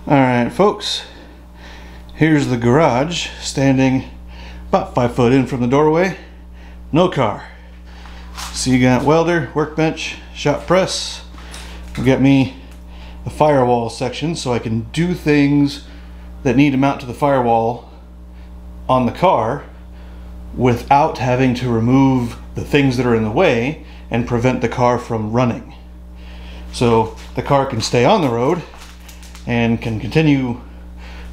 Alright folks, here's the garage standing about 5 foot in from the doorway. No car. So you got welder, workbench, shop press. We got me the firewall section so I can do things that need to mount to the firewall on the car without having to remove the things that are in the way and prevent the car from running. So the car can stay on the road and can continue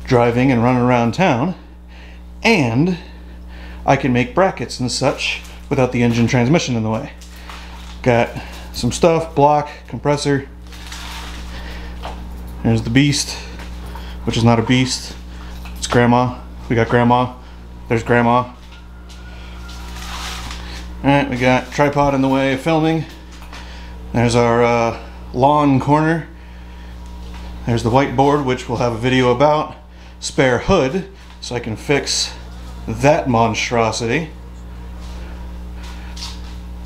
driving and running around town, and I can make brackets and such without the engine transmission in the way. Got some stuff, block, compressor. There's the beast, which is not a beast, it's grandma. We got grandma, there's grandma. Alright, we got tripod in the way of filming. There's our lawn corner. There's the whiteboard, which we'll have a video about. Spare hood, so I can fix that monstrosity,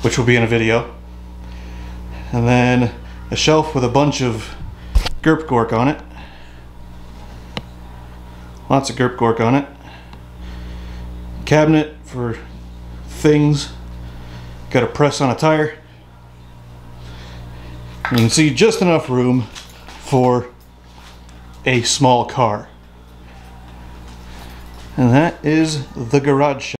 which will be in a video. And then a shelf with a bunch of Gerp Gork on it. Lots of Gerp Gork on it. Cabinet for things. Got a press on a tire. You can see just enough room for a small car. And that is the garage shop.